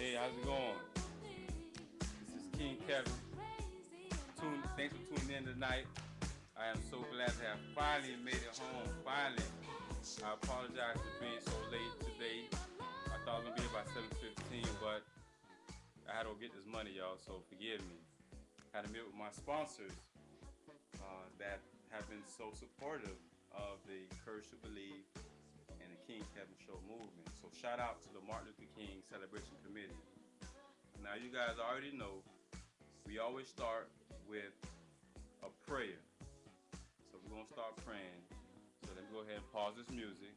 Hey, how's it going? This is King Kevin. Thanks for tuning in tonight. I am so glad to have finally made it home. Finally. I apologize for being so late today. I thought it was gonna be about 7:15, but I had to go get this money, y'all. So forgive me. I had to meet with my sponsors that have been so supportive of the Courage to Believe and the King Kevin Show movement. So shout out to the Martin Luther King Celebration Committee. Now you guys already know we always start with a prayer. So we're gonna start praying. So let me go ahead and pause this music.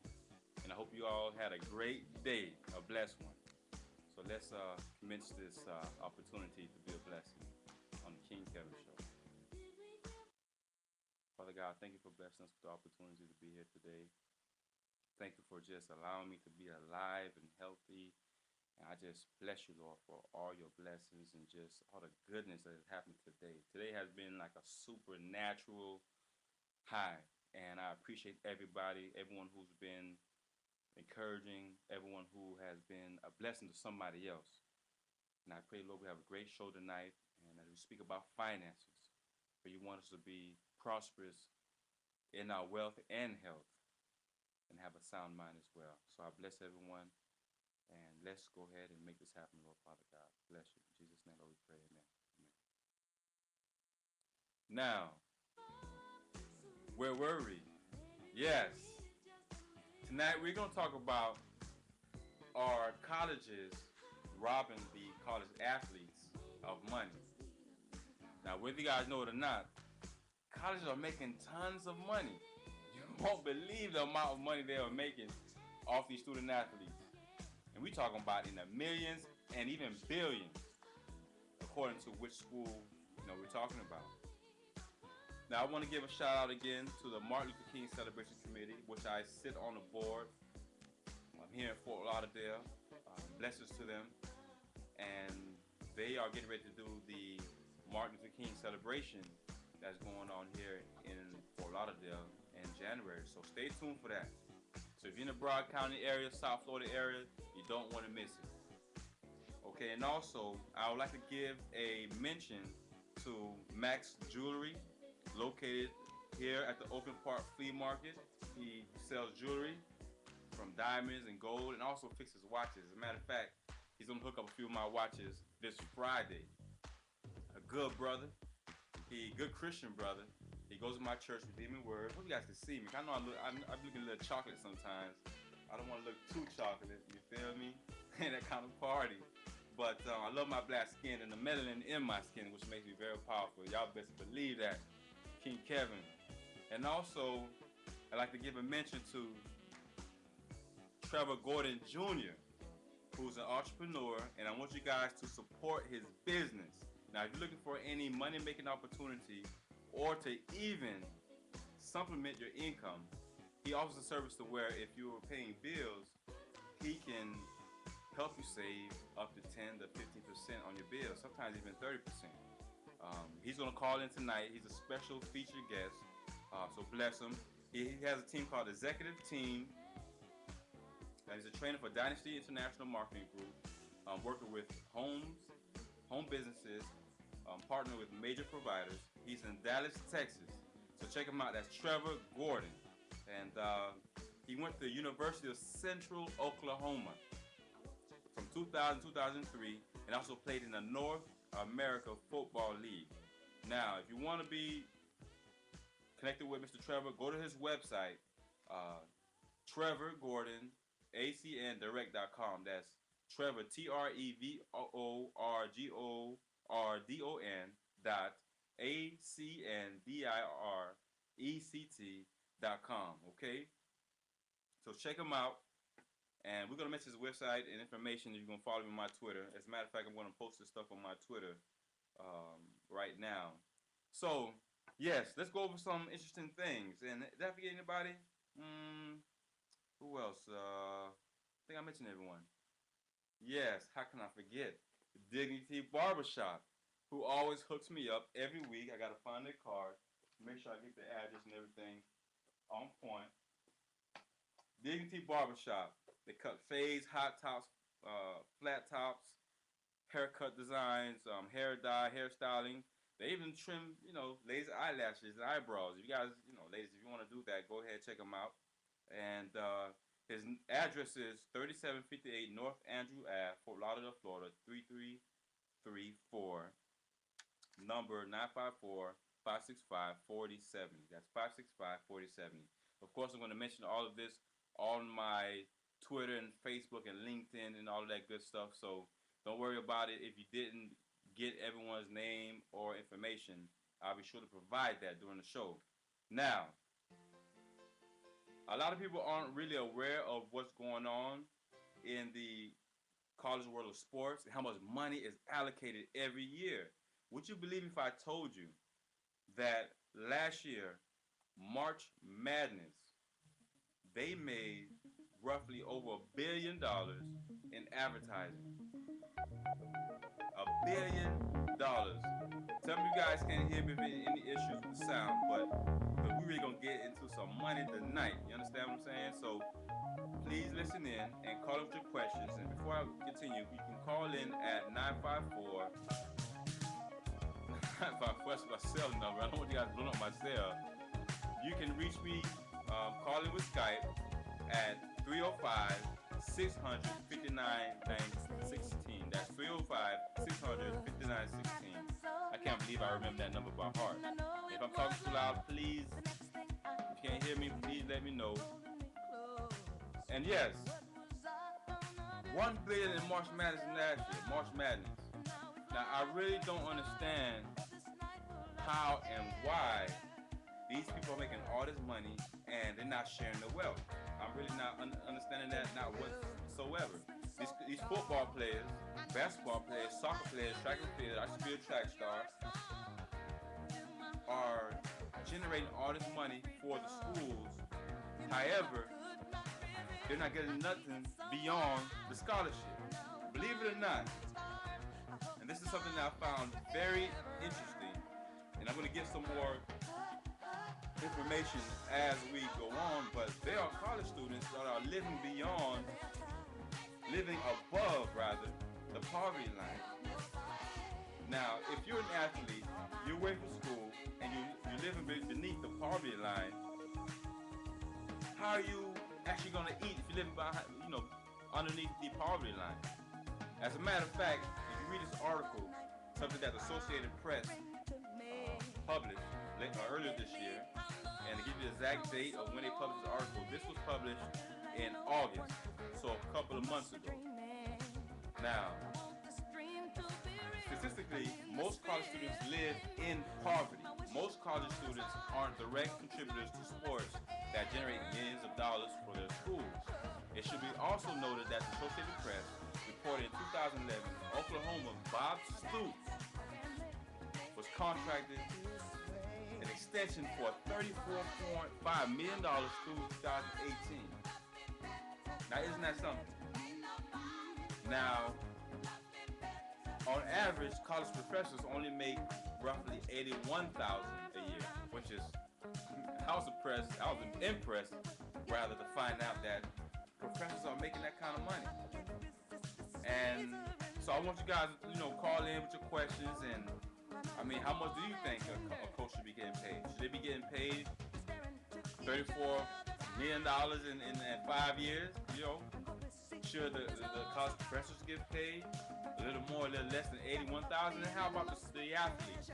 And I hope you all had a great day, a blessed one. So let's commence this opportunity to be a blessing on the King Kevin Show. Father God, thank you for blessing us with the opportunity to be here today. Thank you for just allowing me to be alive and healthy. And I just bless you, Lord, for all your blessings and just all the goodness that has happened today. Today has been like a supernatural high. And I appreciate everyone who's been encouraging, everyone who has been a blessing to somebody else. And I pray, Lord, we have a great show tonight. And as we speak about finances, for you want us to be prosperous in our wealth and health and have a sound mind as well. So I bless everyone. And let's go ahead and make this happen, Lord Father God. Bless you. In Jesus' name, Lord, we pray. Amen. Amen. Now, where were we? Yes. Tonight we're going to talk about are colleges robbing the college athletes of money. Now, whether you guys know it or not, colleges are making tons of money. You won't believe the amount of money they are making off these student athletes. And we're talking about in the millions and even billions, according to which school we're talking about. Now, I want to give a shout out again to the Martin Luther King Celebration Committee, which I sit on the board. I'm here in Fort Lauderdale. Blessings to them. And they are getting ready to do the Martin Luther King celebration that's going on here in Fort Lauderdale in January. So stay tuned for that. So if you're in the Broward County area, South Florida area, you don't want to miss it. Okay, and also, I would like to give a mention to Max Jewelry, located here at the Oakland Park Flea Market. He sells jewelry from diamonds and gold and also fixes watches. As a matter of fact, he's going to hook up a few of my watches this Friday. A good brother. Good Christian brother. He goes to my church, Redeeming Word. Hope you guys can see me. I know I'm looking a little chocolate sometimes. I don't want to look too chocolate, you feel me? Ain't that kind of party. But I love my black skin and the melanin in my skin, which makes me very powerful. Y'all best believe that. King Kevin. And also, I'd like to give a mention to Trevor Gordon Jr., who's an entrepreneur, and I want you guys to support his business. Now, if you're looking for any money-making opportunity or to even supplement your income, he offers a service to where if you're paying bills, he can help you save up to 10 to 15% on your bills, sometimes even 30%. He's going to call in tonight. He's a special featured guest, so bless him. He has a team called Executive Team. He's a trainer for Dynasty International Marketing Group, working with home businesses, partnering with major providers. He's in Dallas, Texas. So check him out. That's Trevor Gordon. And he went to the University of Central Oklahoma from 2000 to 2003 and also played in the North America Football League. Now, if you want to be connected with Mr. Trevor, go to his website, TrevorGordonACNDirect.com. That's Trevor, TrevorGordon.ACNDirect.com. Okay? So check him out. And we're going to mention his website and information. You're going to follow me on my Twitter. As a matter of fact, I'm going to post this stuff on my Twitter right now. So, yes, let's go over some interesting things. And did I forget anybody? Who else? I think I mentioned everyone. Yes, how can I forget? Dignity Barbershop, who always hooks me up every week. I got to find their card, make sure I get the address and everything on point. Dignity Barbershop. They cut fades, hot tops, flat tops, haircut designs, hair dye, hairstyling. They even trim, ladies' eyelashes and eyebrows. If you guys, ladies, if you want to do that, go ahead, check him out. And his address is 3758 North Andrew Ave, Fort Lauderdale, Florida, 3334. Number 954-565-4070. That's 565-4070. Of course, I'm going to mention all of this on my Twitter and Facebook and LinkedIn and all of that good stuff. So don't worry about it. If you didn't get everyone's name or information, I'll be sure to provide that during the show. Now, a lot of people aren't really aware of what's going on in the college world of sports and how much money is allocated every year. Would you believe if I told you that last year, March Madness, they made roughly over $1 billion in advertising? $1 billion. Tell me you guys can't hear me if any issues with the sound, but we really gonna get into some money tonight. You understand what I'm saying? So please listen in and call up your questions. And before I continue, you can call in at 954. That's my cell number. I don't want you guys blowing up my cell. You can reach me, call in with Skype at 305-600-5916. That's 305-600-5916. I can't believe I remember that number by heart. If I'm talking too loud, please, if you can't hear me, please let me know. And yes, $1 billion in March Madness last year. March Madness. Now, I really don't understand how and why these people are making all this money and they're not sharing the wealth. I'm really not understanding that, not whatsoever. These football players, basketball players, soccer players, track and field, I used to be a track star, are generating all this money for the schools. However, they're not getting nothing beyond the scholarship. Believe it or not. And this is something that I found very interesting. And I'm going to get some more information as we go on, but there are college students that are living above the poverty line. Now, if you're an athlete, you're away from school, and you're living beneath the poverty line, how are you actually going to eat if you're living behind, underneath the poverty line? As a matter of fact, if you read this article, something that the Associated Press published earlier this year, and to give you the exact date of when they published the article, this was published in August, so a couple of months ago. Now, statistically, most college students live in poverty. Most college students aren't direct contributors to sports that generate millions of dollars for their schools. It should be also noted that the Associated Press reported in 2011 Oklahoma Bob Stoops was contracted an extension for $34.5 million through 2018. Now, isn't that something? Now, on average, college professors only make roughly $81,000 a year, which is, I was impressed rather to find out that professors are making that kind of money. And so I want you guys, call in with your questions and how much do you think a coach should be getting paid? Should they be getting paid $34 million in 5 years? Should the college professors get paid a little more, a little less than $81,000? And how about the athletes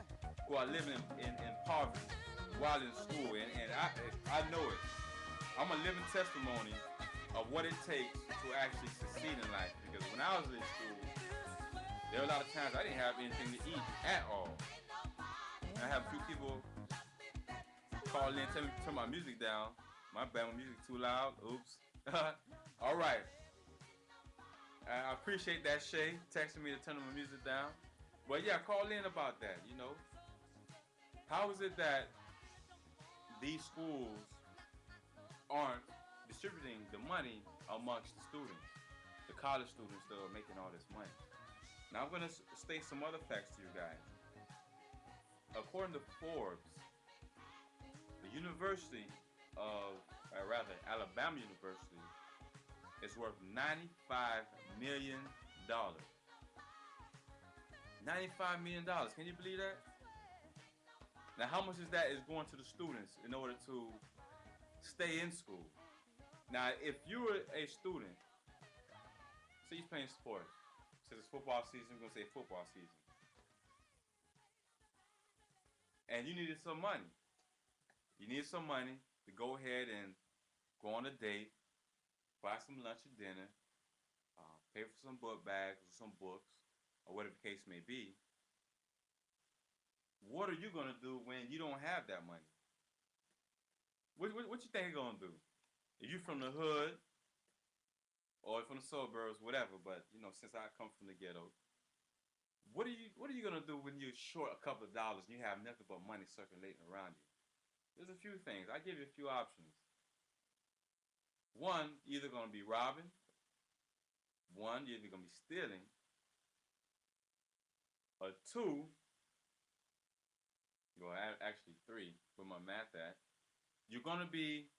who are living in poverty while in school? And I know it. I'm a living testimony of what it takes to actually succeed in life. Because when I was in school, there were a lot of times I didn't have anything to eat at all. And I have a few people call in, tell me to turn my music down. My bad, my music's too loud. Oops. All right. I appreciate that, Shay, texting me to turn my music down. But yeah, call in about that, How is it that these schools aren't distributing the money amongst the students, the college students that are making all this money? Now I'm going to state some other facts to you guys. According to Forbes, the University of, Alabama University is worth $95 million. $95 million. Can you believe that? Now, how much is that is going to the students in order to stay in school? Now, if you're a student, say you're playing sports, since it's football season, we're going to say football season, and you needed some money. You needed some money to go ahead and go on a date, buy some lunch or dinner, pay for some book bags or some books, or whatever the case may be. What are you going to do when you don't have that money? What you think you're going to do? If you from the hood or from the suburbs, whatever, but since I come from the ghetto, what are you gonna do when you're short a couple of dollars and you have nothing but money circulating around you? There's a few things. I give you a few options. One, you're either gonna be robbing. One, you're either gonna be stealing. Or two, well, actually three, with my math at, you're gonna be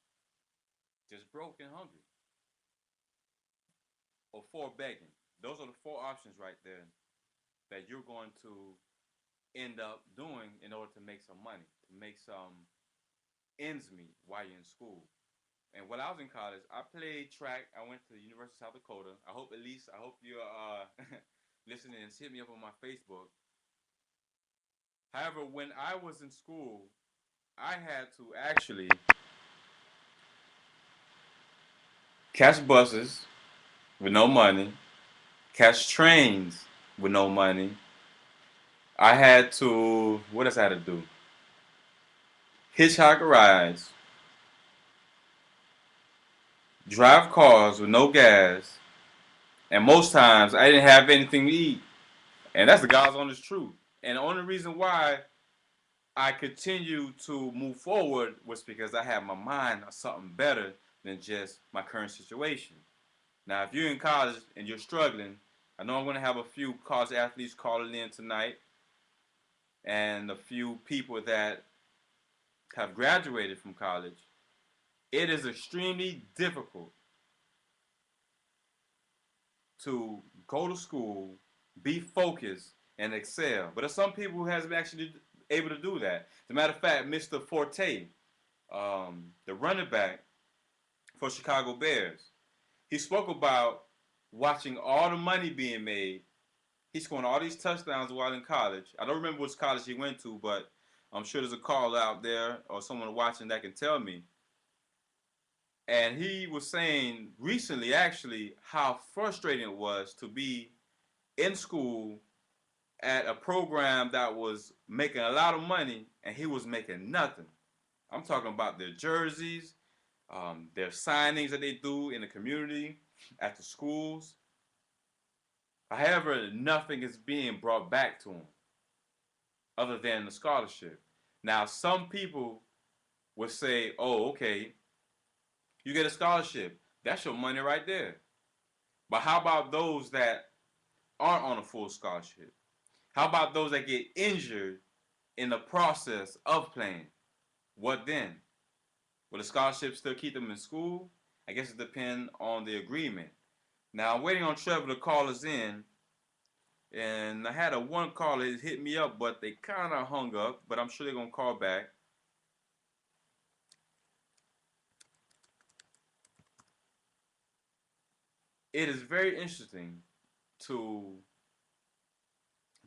just broke and hungry. Or four, begging. Those are the four options right there that you're going to end up doing in order to make some money, to make some ends meet while you're in school. And when I was in college, I played track. I went to the University of South Dakota. I hope you're listening and hit me up on my Facebook. However, when I was in school, I had to actually catch buses with no money, catch trains with no money. I had to, what else I had to do? Hitchhike rides, drive cars with no gas, and most times I didn't have anything to eat. And that's the God's honest truth. And the only reason why I continue to move forward was because I have my mind on something better than just my current situation. Now, if you're in college and you're struggling, I know I'm going to have a few college athletes calling in tonight and a few people that have graduated from college. It is extremely difficult to go to school, be focused, and excel. But there's some people who hasn't actually able to do that. As a matter of fact, Mr. Forte, the running back for Chicago Bears, he spoke about watching all the money being made. He scored all these touchdowns while in college. I don't remember which college he went to, but I'm sure there's a call out there or someone watching that can tell me. And he was saying recently, actually, how frustrating it was to be in school at a program that was making a lot of money and he was making nothing. I'm talking about their jerseys, their signings that they do in the community, at the schools. However, nothing is being brought back to them other than the scholarship. Now, some people would say, oh, okay, you get a scholarship. That's your money right there. But how about those that aren't on a full scholarship? How about those that get injured in the process of playing? What then? Will the scholarship still keep them in school? I guess it depends on the agreement. Now, I'm waiting on Trevor to call us in. And I had a one caller hit me up, but they kind of hung up. But I'm sure they're going to call back. It is very interesting to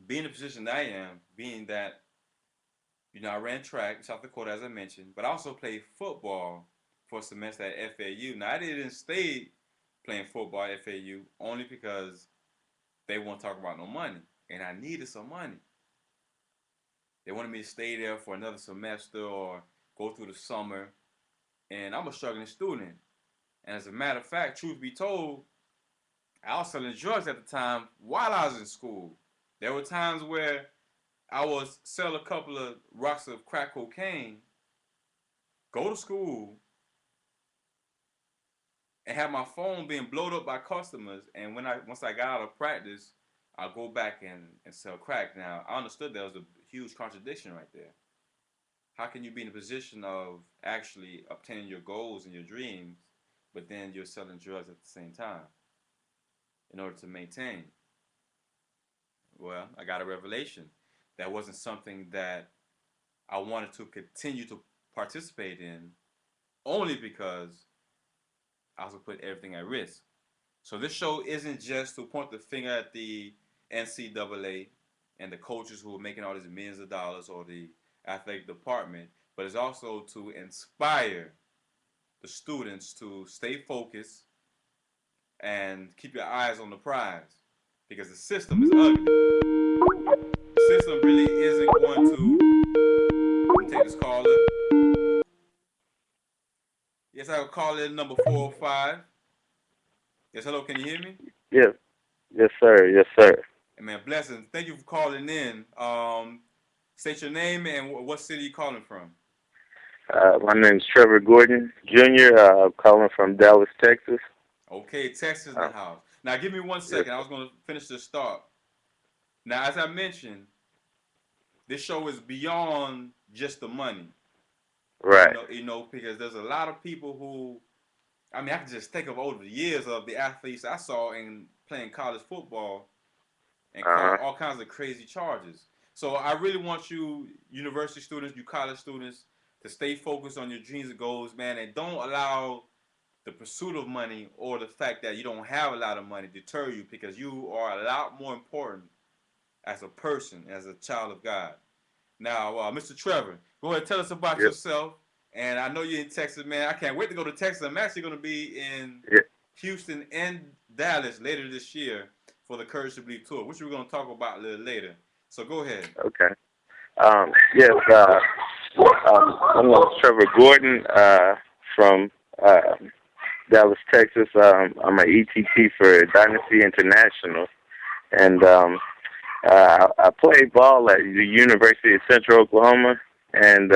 be in the position that I am, being that, I ran track in South Dakota, as I mentioned, but I also played football for a semester at FAU. Now, I didn't stay playing football at FAU only because they won't talk about no money, and I needed some money. They wanted me to stay there for another semester or go through the summer, and I'm a struggling student. And as a matter of fact, truth be told, I was selling drugs at the time while I was in school. There were times where I would sell a couple of rocks of crack cocaine, go to school, and have my phone being blown up by customers. And once I got out of practice, I'll go back and sell crack. Now, I understood there was a huge contradiction right there. How can you be in a position of actually obtaining your goals and your dreams, but then you're selling drugs at the same time in order to maintain? Well, I got a revelation. That wasn't something that I wanted to continue to participate in only because I also put everything at risk. So this show isn't just to point the finger at the NCAA and the coaches who are making all these millions of dollars or the athletic department, but it's also to inspire the students to stay focused and keep your eyes on the prize because the system is ugly. The system really isn't going to. Let me take this caller. Yes, I will call in number 405. Yes, hello, can you hear me? Yes, yes, sir. Yes, sir. Hey, man, blessings. Thank you for calling in. State your name and what city you calling from. My name's Trevor Gordon Jr. I'm calling from Dallas, Texas. Okay, Texas in the Uh, house. Now, give me one yes, second. I was going to finish the start. Now, as I mentioned, this show is beyond just the money. right. Because there's a lot of people who, I mean, I can just think of over the years of the athletes I saw in playing college football and Uh caught all kinds of crazy charges. So I really want you, university students, you college students, to stay focused on your dreams and goals, man, and don't allow the pursuit of money or the fact that you don't have a lot of money deter you because you are a lot more important as a person, as a child of God. Now, Mr. Trevor, go ahead and tell us about Yep. yourself. And I know you're in Texas, man. I can't wait to go to Texas. I'm actually going to be in Yeah. Houston and Dallas later this year for the Courage to Believe tour, which we're going to talk about a little later. So go ahead. Okay. Yes. My name's Trevor Gordon. From Dallas, Texas. I'm an ETP for Dynasty International, and I played ball at the University of Central Oklahoma, and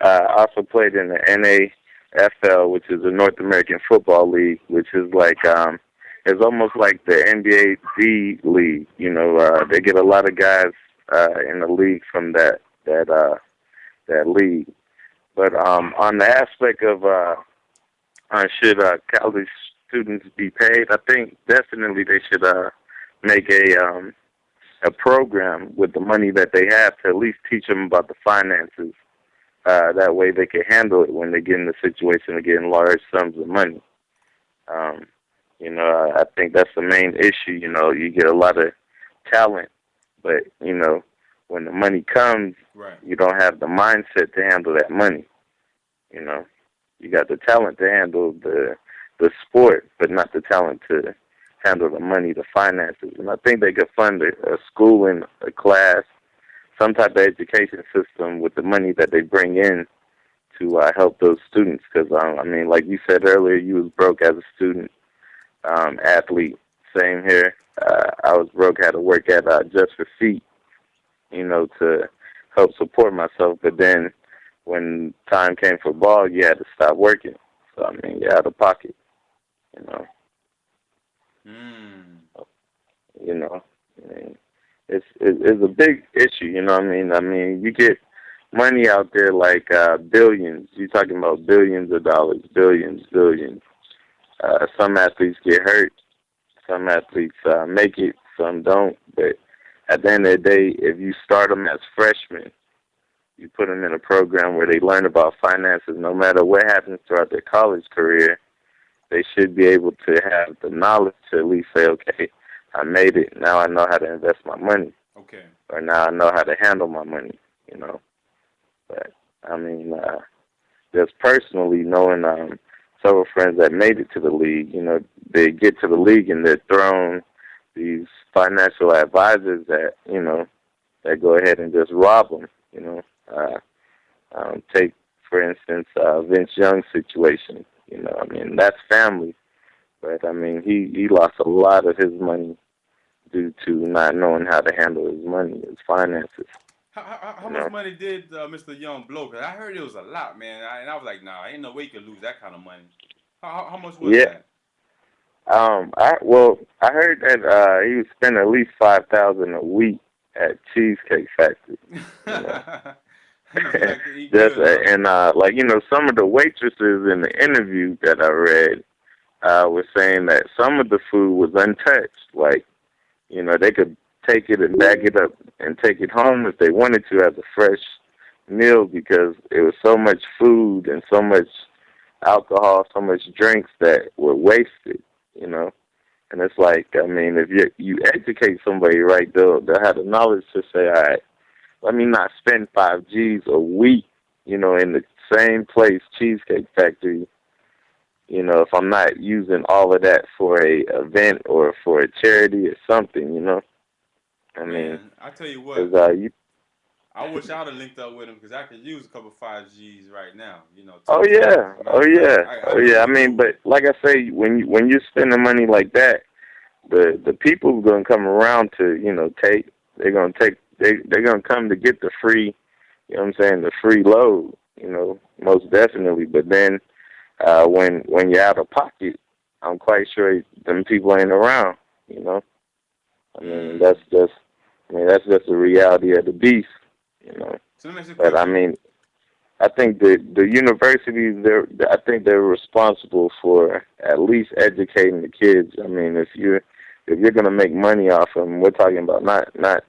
also played in the NAFL, which is the North American Football League, which is like it's almost like the NBA D League. They get a lot of guys in the league from that league. But on the aspect of should college students be paid, I think definitely they should make a program with the money that they have to at least teach them about the finances. That way they can handle it when they get in the situation of getting large sums of money. Um, I think that's the main issue. You get a lot of talent, but, when the money comes, Right. you don't have the mindset to handle that money. You know, you got the talent to handle the sport, but not the talent to handle the money, the finances. And I think they could fund a school and a class, some type of education system with the money that they bring in to help those students. Because like you said earlier, you was broke as a student, athlete. Same here. I was broke, had to work at Just for Feet, to help support myself. But then when time came for ball, you had to stop working. So you're out of pocket. You know, Mm. you know, I mean, it's a big issue. You know what I mean? You get money out there like billions. You're talking about billions of dollars, billions, billions. Some athletes get hurt. Some athletes make it. Some don't. But at the end of the day, if you start them as freshmen, you put them in a program where they learn about finances. No matter what happens throughout their college career, they should be able to have the knowledge to at least say, okay, I made it. Now I know how to invest my money. Okay. Or now I know how to handle my money, But, just personally knowing several friends that made it to the league, they get to the league and they're thrown these financial advisors that go ahead and just rob them. Take, for instance, Vince Young's situation. That's family. But, he lost a lot of his money due to not knowing how to handle his money, his finances. How You much know? money did Mr. Young blow? Cause I heard it was a lot, man. And I was like, nah, ain't no way you could lose that kind of money. How much was Yeah. that? I heard that he was spending at least 5,000 a week at Cheesecake Factory. You know, He like to eat just good, huh? and some of the waitresses in the interview that I read were saying that some of the food was untouched. Like, they could take it and bag it up and take it home if they wanted to as a fresh meal because it was so much food and so much alcohol, so much drinks that were wasted, you know. And it's like, I mean, if you educate somebody right, they'll have the knowledge to say, all right, let me not spend 5 G's a week, you know, in the same place, Cheesecake Factory, you know, if I'm not using all of that for a event or for a charity or something, you know. I mean, Man, I tell you what, because you. I wish I'd have linked up with him because I could use a couple 5Gs right now. You know, Oh top tiers. yeah, Matter oh of yeah, fact, I oh know yeah. I this mean, dude. but like I say, when you're spending money like that, the people are gonna come around to take. They're gonna come to get the free. You know what I'm saying? The free load. You know, most definitely. But then when you're out of pocket, I'm quite sure them people ain't around. You know, I mean Mm. that's just the reality of the beast. You know, So let me ask you a but I question. mean, I think the universities, I think they're responsible for at least educating the kids. I mean, if you're gonna make money off of them, we're talking about not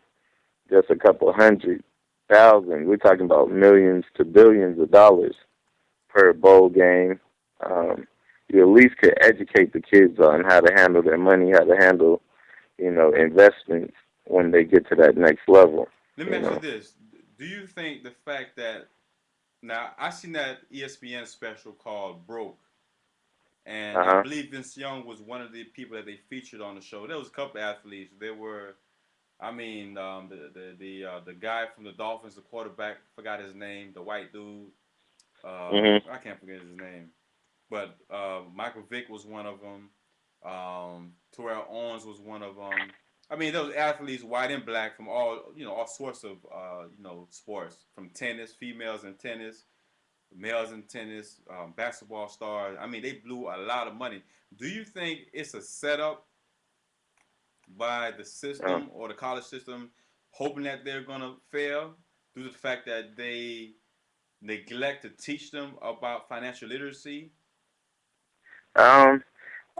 just a couple 100,000. We're talking about millions to billions of dollars per bowl game. Um, you at least could educate the kids on how to handle their money, how to handle investments when they get to that next level. Let me You ask you know. this: do you think the fact that now I seen that ESPN special called Broke, and Uh I huh. believe Vince Young was one of the people that they featured on the show. There was a couple athletes. There were, I mean, the guy from the Dolphins, the quarterback, forgot his name, the white dude. Mhm. I can't forget his name, but Michael Vick was one of them. Terrell Owens was one of them. I mean, those athletes, white and black, from all sorts of sports, from tennis, females in tennis, males in tennis, basketball stars. I mean, they blew a lot of money. Do you think it's a setup by the Uh, system or the college system, hoping that they're gonna fail due to the fact that they neglect to teach them about financial literacy? um.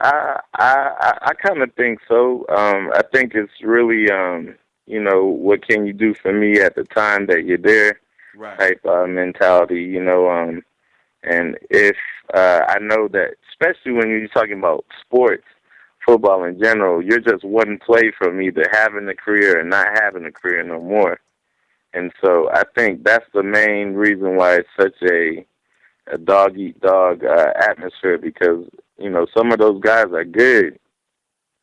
I kind of think so. I think it's really, what can you do for me at the time that you're there Right. type mentality, and if I know that, especially when you're talking about sports, football in general, you're just one play from either having a career or not having a career no more. And so I think that's the main reason why it's such a dog eat dog atmosphere because some of those guys are good.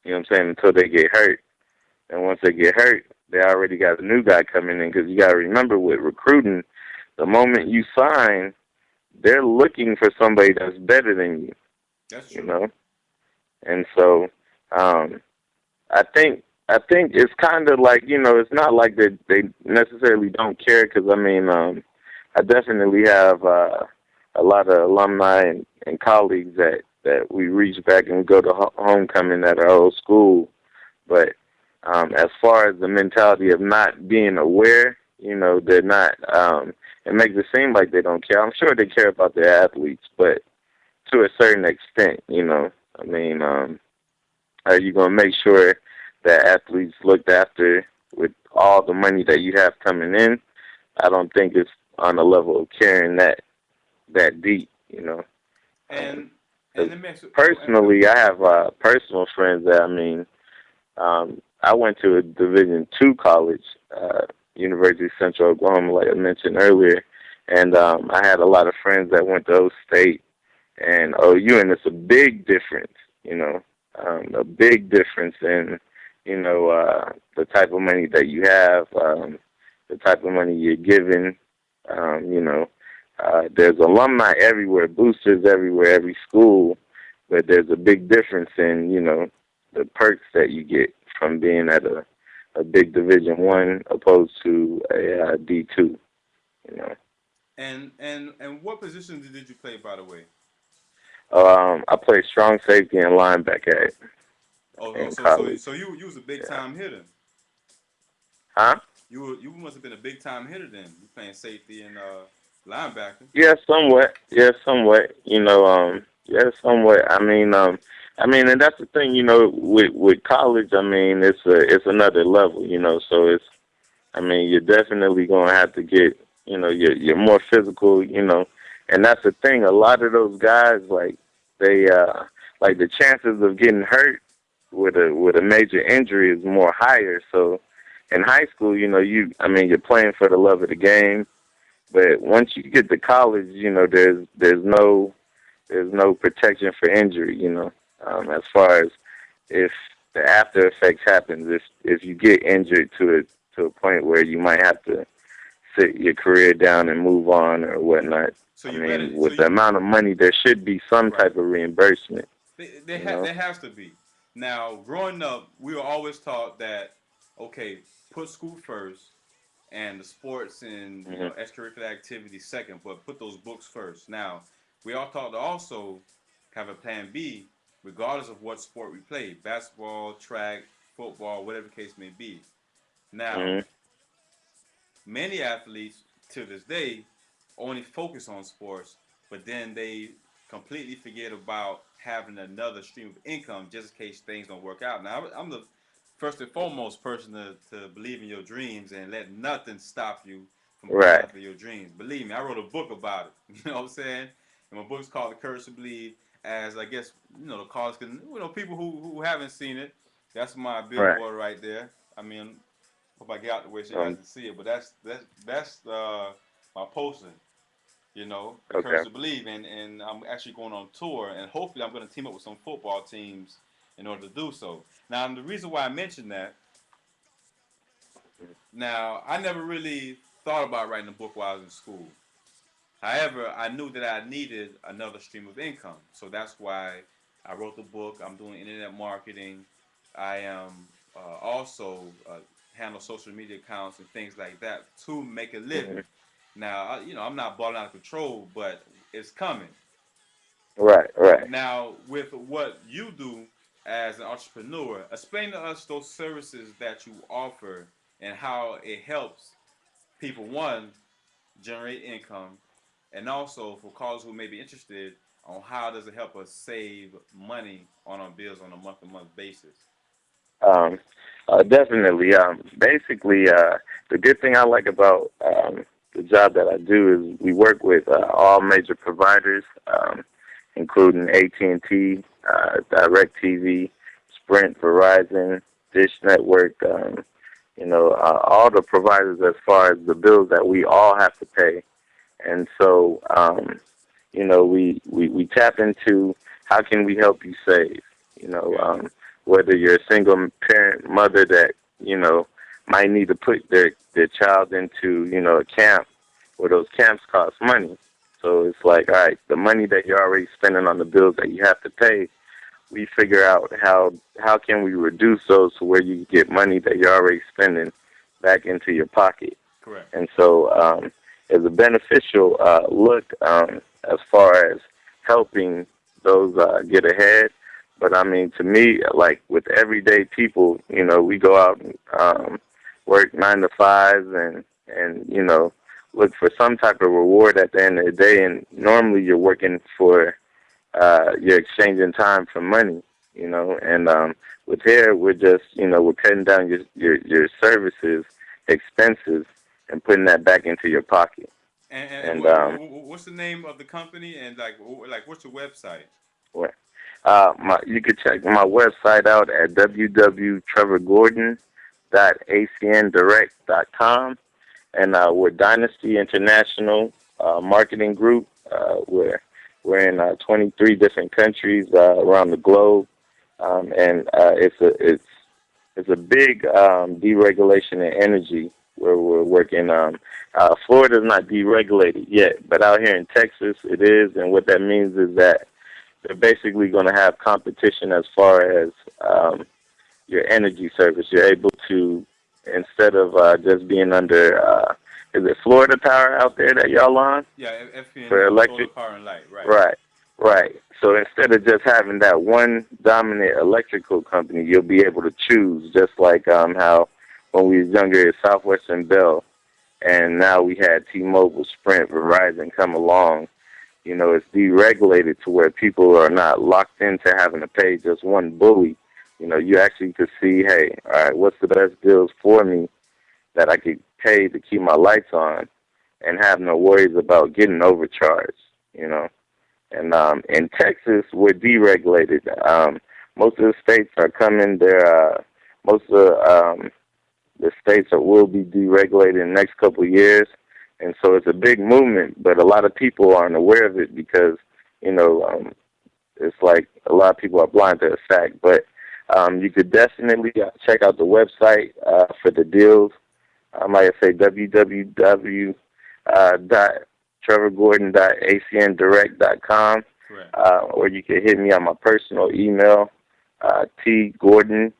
You know what I'm saying? Until they get hurt, and once they get hurt, they already got a new guy coming in. Because you got to remember with recruiting, the moment you sign, they're looking for somebody that's better than you. That's You true. know, and so um, I think it's kind of like it's not like they necessarily don't care. Because I mean, I definitely have a lot of alumni and colleagues that we reach back and we go to homecoming at our old school. But as far as the mentality of not being aware, they're not. It makes it seem like they don't care. I'm sure they care about their athletes, but to a certain extent, I mean, are you going to make sure that athletes looked after with all the money that you have coming in? I don't think it's on the level of caring that deep, And and Because let me ask you, personally, I have right. personal friends that I went to a Division II college, University of Central Oklahoma, like I mentioned earlier, and I had a lot of friends that went to O State and OU, and it's a big difference, a big difference in the type of money that you have, the type of money you're given, you know. There's alumni everywhere, boosters everywhere, every school, but there's a big difference in, the perks that you get from being at a big Division I opposed to a D2, you know. And what position did you play, by the way? I played strong safety and linebacker Oh, in so college. so you was a big Yeah. time hitter. Huh? You must have been a big time hitter then. You playing safety and linebacker. Yeah, somewhat. Yeah, somewhat. Yeah, somewhat. I mean, I mean, and that's the thing, with college. I mean, it's another level, So I mean, you're definitely gonna have to get, you're more physical, and that's the thing. A lot of those guys, like like the chances of getting hurt with a major injury is more higher. So in high school, I mean, you're playing for the love of the game. But once you get to college, there's no protection for injury. As far as if the after effects happens, if you get injured to a point where you might have to sit your career down and move on or whatnot. So I you better. mean, with the amount of money, there should be some Right. type of reimbursement. There has to be. Now, growing up, we were always taught that okay, put school first and the sports and Hmm. extracurricular activities second, but put those books first. Now, we are taught to also have a plan B, regardless of what sport we play, basketball, track, football, whatever the case may be. Now, Hmm. many athletes to this day only focus on sports, but then they completely forget about having another stream of income just in case things don't work out. Now, I'm the first and foremost person to believe in your dreams and let nothing stop you from going Right. after your dreams. Believe me, I wrote a book about it. You know what I'm saying? And my book's called The Courage to Believe. As I guess the cause, can people who haven't seen it, that's my Right. billboard right there. I mean, hope I get out the way so you guys Um. can see it. But that's my poster. The Okay. Courage to Believe, and I'm actually going on tour, and hopefully I'm going to team up with some football teams in order to do so. Now, the reason why I mentioned that, now I never really thought about writing a book while I was in school. However, I knew that I needed another stream of income, so that's why I wrote the book. I'm doing internet marketing. I am also handle social media accounts and things like that to make a living. Hmm. Now, I'm not balling out of control, but it's coming. Right. Right. Now, with what you do as an entrepreneur, explain to us those services that you offer and how it helps people, one, generate income, and also for callers who may be interested on how does it help us save money on our bills on a month-to-month basis. Um. Definitely. Basically, the good thing I like about the job that I do is we work with all major providers, including AT&T, DirecTV, Sprint, Verizon, Dish Network. All the providers as far as the bills that we all have to pay. And so, we tap into how can we help you save. Okay. Whether you're a single parent mother that might need to put their child into a camp, where those camps cost money. So it's like, all right, the money that you're already spending on the bills that you have to pay, we figure out how can we reduce those to where you get money that you're already spending back into your pocket. Correct. And so it's a beneficial look as far as helping those get ahead. But I mean, to me, like with everyday people, we go out and work 9 to 5s and look for some type of reward at the end of the day. And normally, you're working for you're exchanging time for money. And with here, we're just we're cutting down your services expenses and putting that back into your pocket. And And what's the name of the company and like what's your website? what- you could check my website out at www.trevorgordon.acndirect.com, and we're Dynasty International Marketing Group. We're in 23 different countries around the globe, and it's a big deregulation in energy where we're working. Florida's not deregulated yet, but out here in Texas it is, and what that means is that they're basically going to have competition as far as your energy service. You're able to, instead of just being under, is it Florida Power out there that y'all on Yeah, for FPNL, Solar electric? Power and Light, right? Right, right. So instead of just having that one dominant electrical company, you'll be able to choose, just like how when we was younger, it's Southwestern Bell, and now we had T-Mobile, Sprint, Verizon come along. It's deregulated to where people are not locked into having to pay just one bully. You actually could see, hey, all right, what's the best deals for me that I could pay to keep my lights on and have no worries about getting overcharged. And in Texas, we're deregulated. Most of the states are coming. Most of the states will be deregulated in the next couple of years, and so it's a big movement. But a lot of people aren't aware of it because you know it's like a lot of people are blind to the fact. But you could definitely check out the website for the deals. Like I say, www.trevorgordon.acndirect.com, Correct. or you can hit me on my personal email, tgordon, Gordon,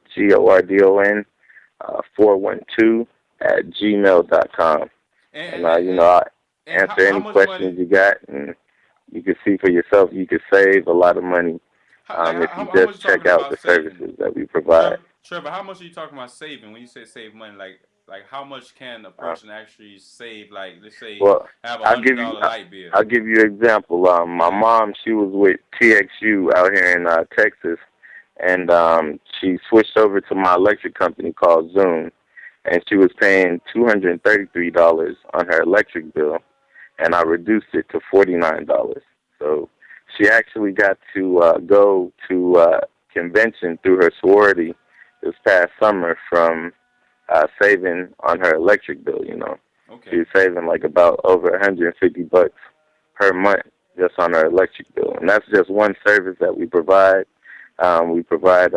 412 @gmail.com. And And, and and, I and answer how any much questions money? you got, and you can see for yourself you can save a lot of money if you How just much you check talking out about the saving? services that we provide. Trevor, how much are you talking about saving when you say save money? Like how much can a Uh, person actually save? Like let's say well, have a I'll hundred give you dollar light bill. I'll give you an example. My Yeah. mom, she was with TXU out here in Texas, and she switched over to my electric company called Zoom, and she was paying $233 on her electric bill, and I reduced it to $49. So she actually got to go to convention through her sorority this past summer from saving on her electric bill. Okay. She's saving like about over $150 per month just on her electric bill, and that's just one service that we provide. We provide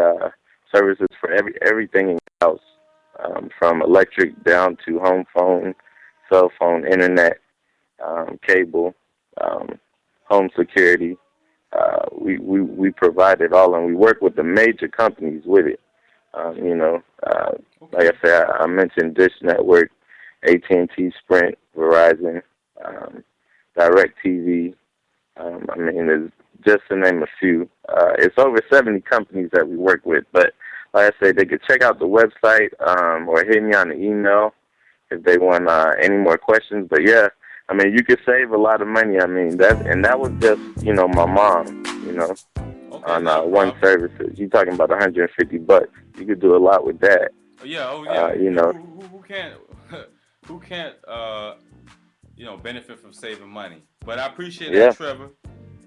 services for everything in your house, from electric down to home phone, cell phone, internet, cable, um, home security. We provide it all, and we work with the major companies with it. Like Okay. I said, I mentioned Dish Network, AT&T, Sprint, Verizon, um, DirecTV. There's just to name a few. It's over 70 companies that we work with, but like I said, they could check out the website or hit me on the email if they want any more questions. But yeah, you could save a lot of money. That was just my mom. Okay, On not a one problem. services. You talking about $150? You could do a lot with that. Oh, yeah. Oh Uh, yeah. you know, Who can't who can't benefit from saving money? But I appreciate that, yeah, Trevor.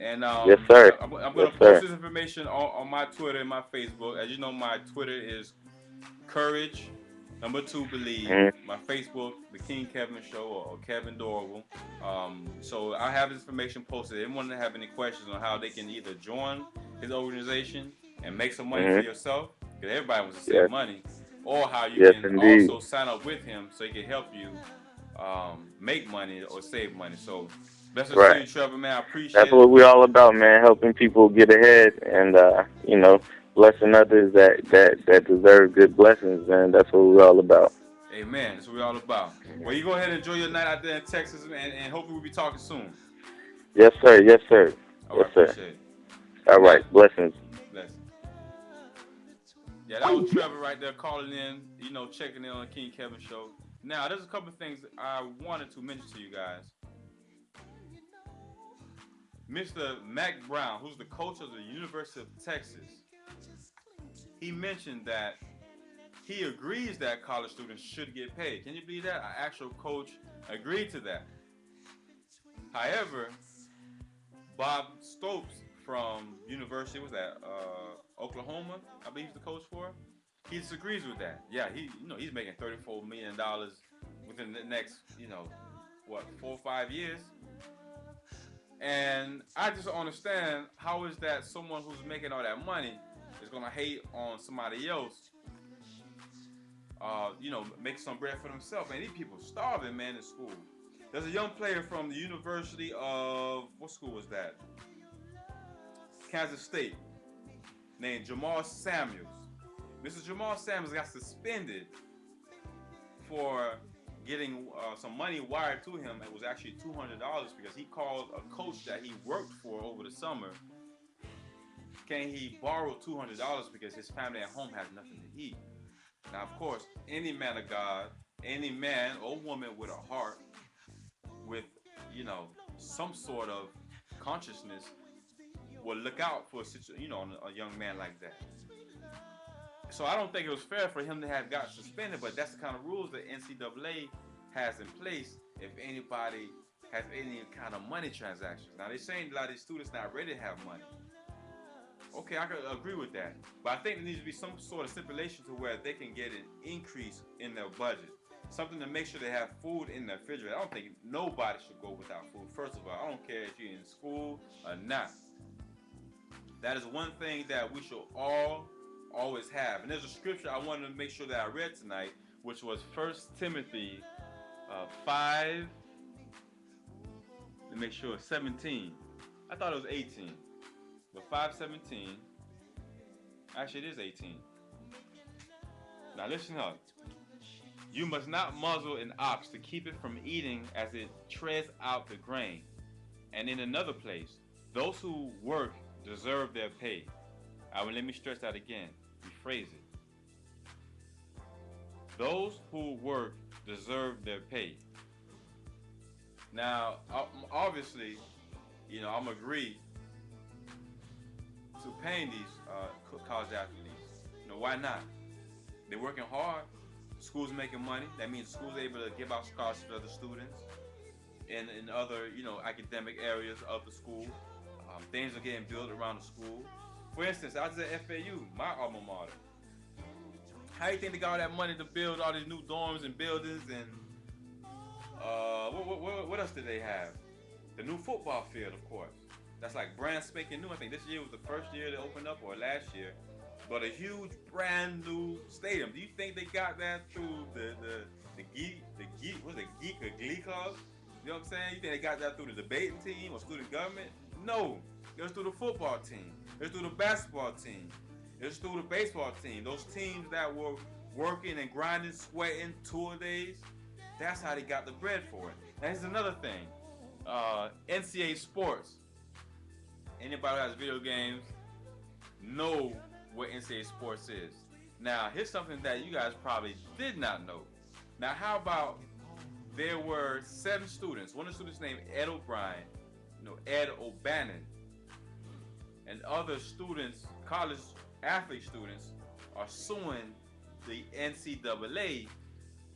And yes sir, I'm yes gonna post sir. this information on my Twitter and my Facebook. As you know, my Twitter is Courage. Number two, Believe. Mm-hmm. My Facebook, The King Kevin Show or Kevin Dorival. So I have this information posted. Anyone that have any questions on how they can either join his organization and make some money for Mm-hmm. yourself, because everybody wants to save Yes, money, or how you yes can indeed. also sign up with him so he can help you make money or save money. So, blessings to Right. you, Trevor, man. I That's appreciate it. what we're all about, man. Helping people get ahead, and blessing others that deserve good blessings, man. That's what we're all about. Amen. That's what we're all about. Well, you go ahead and enjoy your night out there in Texas, and hopefully we'll be talking soon. Yes sir, yes sir, All yes right, sir. appreciate it. All Now, right, blessings. blessings. Yeah, that was Trevor right there calling in, checking in on the King Kevin show. Now, there's a couple of things I wanted to mention to you guys. Mr. Mac Brown, who's the coach of the University of Texas, he mentioned that he agrees that college students should get paid. Can you believe that? An actual coach agreed to that. However, Bob Stokes from University, was that Oklahoma? I believe he's the coach for. He disagrees with that. Yeah, he's making $34 million within the next, what, 4 or 5 years. And I just don't understand how is that someone who's making all that money is gonna hate on somebody else, make some bread for themselves. Man, these people starving, man, in school. There's a young player from the University of, what school was that? Kansas State, named Jamal Samuels. Mr. Jamal Samuels got suspended for getting some money wired to him. It was actually $200 because he called a coach that he worked for over the summer. Can he borrow $200 because his family at home has nothing to eat? Now, of course, any man of God, any man or woman with a heart, with some sort of consciousness will look out for a young man like that. So I don't think it was fair for him to have got suspended, but that's the kind of rules that NCAA has in place if anybody has any kind of money transactions. Now they're saying a lot of these students not ready to have money. Okay, I could agree with that. But I think there needs to be some sort of stipulation to where they can get an increase in their budget. Something to make sure they have food in their refrigerator. I don't think nobody should go without food. First of all, I don't care if you're in school or not. That is one thing that we should all always have. And there's a scripture I wanted to make sure that I read tonight, which was 1 Timothy 5, let me make sure, 17. I thought it was 18. But 5:17, actually it is 18. Now listen up. You must not muzzle an ox to keep it from eating as it treads out the grain. And in another place, those who work deserve their pay. Let me stress that again. Rephrase it. Those who work deserve their pay. Now, obviously, I'm agree to paying these college athletes. Why not? They're working hard. School's making money. That means the school's able to give out scholarships to other students in other, academic areas of the school. Things are getting built around the school. For instance, I was at FAU, my alma mater. How do you think they got all that money to build all these new dorms and buildings and what else did they have? The new football field, of course. That's like brand spanking new. I think this year was the first year they opened up, or last year. But a huge brand new stadium. Do you think they got that through the geek or glee club? You know what I'm saying? You think they got that through the debating team or student government? No. It was through the football team. It was through the basketball team. It was through the baseball team. Those teams that were working and grinding, sweating, tour days. That's how they got the bread for it. Now here's another thing. NCAA sports. Anybody who has video games know what NCAA sports is. Now, here's something that you guys probably did not know. Now, how about there were 7 students. One of the students named Ed O'Brien, Ed O'Bannon, and other students, college athlete students, are suing the NCAA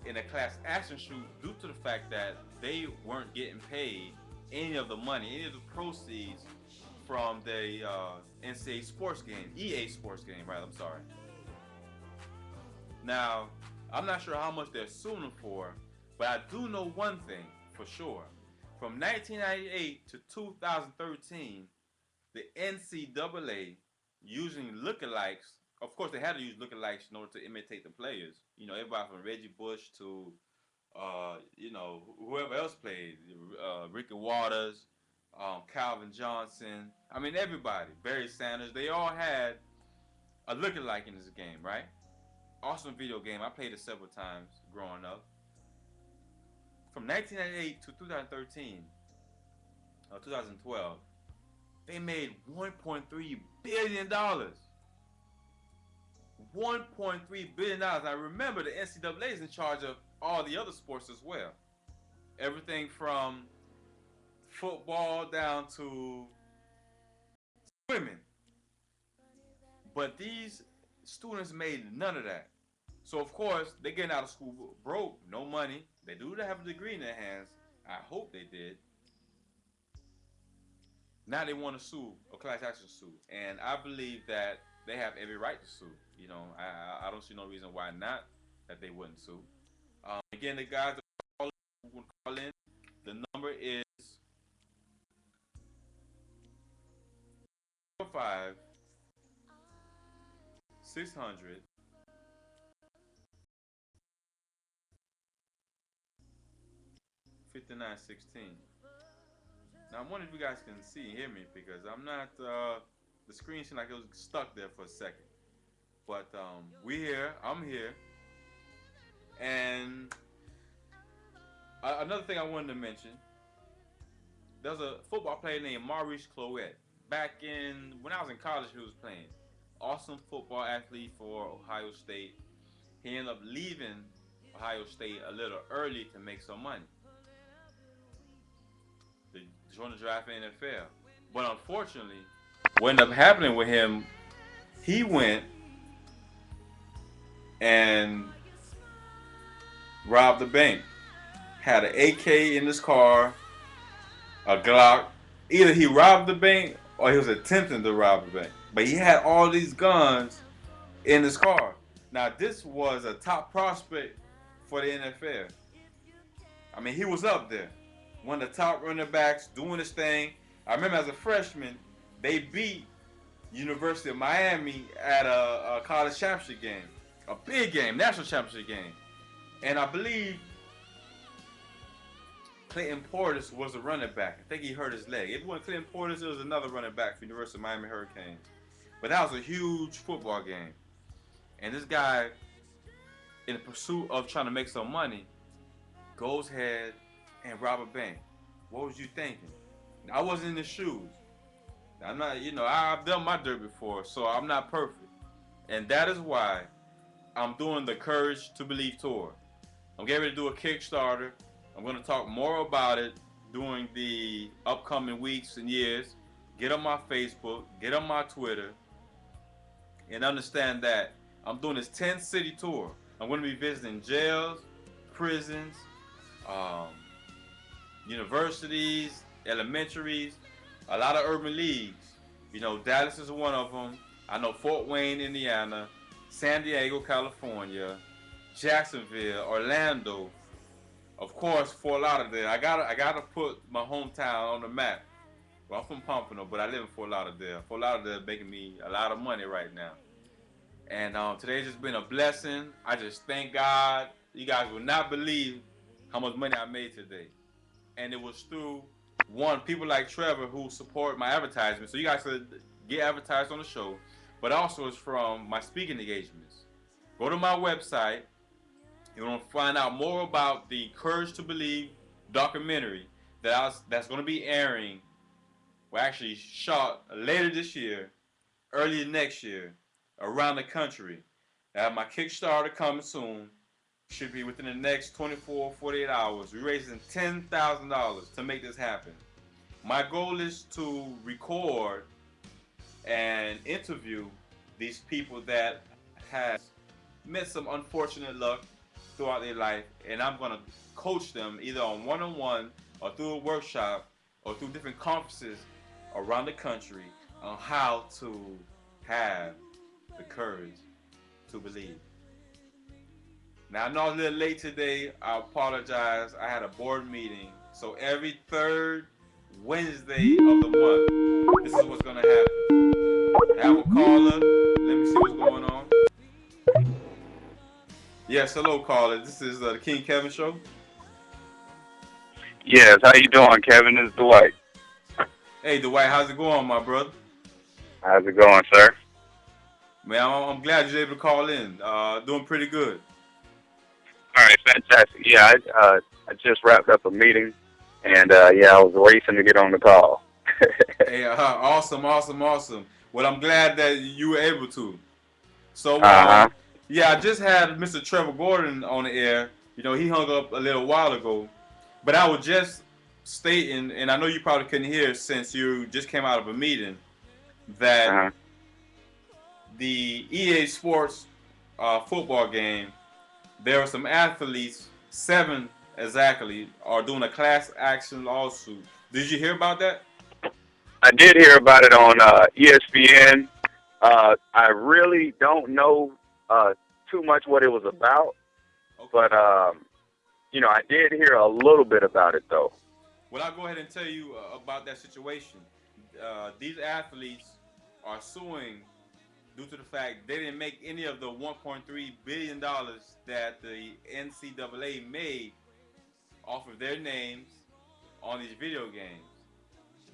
in a class action suit due to the fact that they weren't getting paid any of the money, any of the proceeds from the NCAA sports game, EA sports game, right? I'm sorry. Now, I'm not sure how much they're suing them for, but I do know one thing for sure. From 1998 to 2013, the NCAA using lookalikes. Of course, they had to use lookalikes in order to imitate the players. Everybody from Reggie Bush to, whoever else played, Ricky Waters, Calvin Johnson. I mean, everybody. Barry Sanders. They all had a lookalike in this game, right? Awesome video game. I played it several times growing up. From 1998 to 2013, or 2012, they made $1.3 billion. $1.3 billion. Now remember, the NCAA is in charge of all the other sports as well. Everything from football down to swimming. But these students made none of that. So of course, they're getting out of school broke, no money. They do have a degree in their hands. I hope they did. Now they want to sue, a class action suit. And I believe that they have every right to sue. I don't see no reason why not, that they wouldn't sue. Again, the guys that will call in, the number is 5 600 5916. Now I'm wondering if you guys can see and hear me, because I'm not, the screen seemed like it was stuck there for a second. But we here, I'm here. And another thing I wanted to mention, there's a football player named Maurice Cloet. Back when I was in college, he was playing. Awesome football athlete for Ohio State. He ended up leaving Ohio State a little early to make some money. To join the draft in the NFL. But unfortunately, what ended up happening with him, he went and robbed the bank. Had an AK in his car, a Glock. Either he robbed the bank or he was attempting to rob the bank. But he had all these guns in his car. Now this was a top prospect for the NFL. I mean, he was up there, one of the top running backs, doing his thing. I remember as a freshman, they beat University of Miami at a college championship game, a big game, national championship game. And I believe Clayton Portis was a running back. I think he hurt his leg. If it wasn't Clayton Portis, it was another running back for University of Miami Hurricanes. But that was a huge football game. And this guy, in the pursuit of trying to make some money, goes ahead and rob a bank. What was you thinking? I wasn't in the shoes. I'm not, I've done my dirt before, so I'm not perfect. And that is why I'm doing the Courage to Believe tour. I'm getting ready to do a Kickstarter. I'm going to talk more about it during the upcoming weeks and years. Get on my Facebook, get on my Twitter, and understand that I'm doing this 10-city tour. I'm going to be visiting jails, prisons, um, universities, elementaries, a lot of urban leagues. Dallas is one of them. I know Fort Wayne, Indiana, San Diego, California, Jacksonville, Orlando, of course, Fort Lauderdale. I gotta put my hometown on the map. Well, I'm from Pompano, but I live in Fort Lauderdale. Fort Lauderdale is making me a lot of money right now. And today's just been a blessing. I just thank God. You guys will not believe how much money I made today. And it was through one people like Trevor who support my advertisement. So you guys could get advertised on the show, but also it's from my speaking engagements. Go to my website. You're gonna find out more about the Courage to Believe documentary that's gonna be airing. Well, actually, shot later this year, early next year, around the country. I have my Kickstarter coming soon. Should be within the next 24, 48 hours. We're raising $10,000 to make this happen. My goal is to record and interview these people that have met some unfortunate luck throughout their life, and I'm gonna coach them either on one-on-one or through a workshop or through different conferences around the country on how to have the courage to believe. Now I know I was a little late today. I apologize. I had a board meeting. So every third Wednesday of the month, this is what's gonna happen. I have a caller. Let me see what's going on. Yes, hello caller. This is the King Kevin Show. Yes, how you doing, Kevin? This is Dwight. Hey Dwight, how's it going, my brother? How's it going, sir? Man, I'm glad you're able to call in. Doing pretty good. All right, fantastic. Yeah, I just wrapped up a meeting, and yeah, I was racing to get on the call. Hey, awesome, awesome, awesome. Well, I'm glad that you were able to. So, Uh-huh. yeah, I just had Mr. Trevor Gordon on the air. He hung up a little while ago, but I was just stating, and I know you probably couldn't hear since you just came out of a meeting, that Uh-huh. the EA Sports football game, there are some athletes, 7 exactly, are doing a class action lawsuit. Did you hear about that? I did hear about it on ESPN. I really don't know too much what it was about, Okay. but I did hear a little bit about it though. Well, I'll go ahead and tell you about that situation. These athletes are suing due to the fact they didn't make any of the $1.3 billion that the NCAA made off of their names on these video games.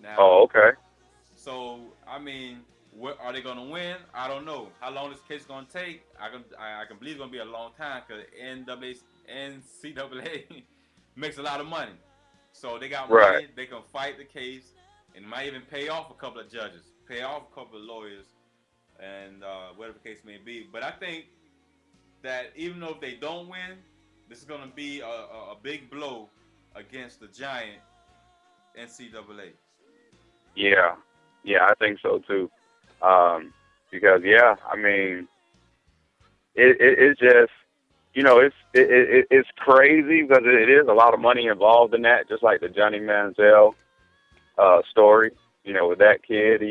Now, Oh, okay. so I mean, what are they going to win? I don't know. How long this case is going to take? I can believe it's going to be a long time because NCAA makes a lot of money. So they got Right. money. They can fight the case and might even pay off a couple of judges, pay off a couple of lawyers, and whatever the case may be. But I think that even though if they don't win, this is going to be a big blow against the giant NCAA. Yeah, yeah, I think so too. Because yeah, I mean, it's just it's crazy because it is a lot of money involved in that. Just like the Johnny Manziel story, with that kid,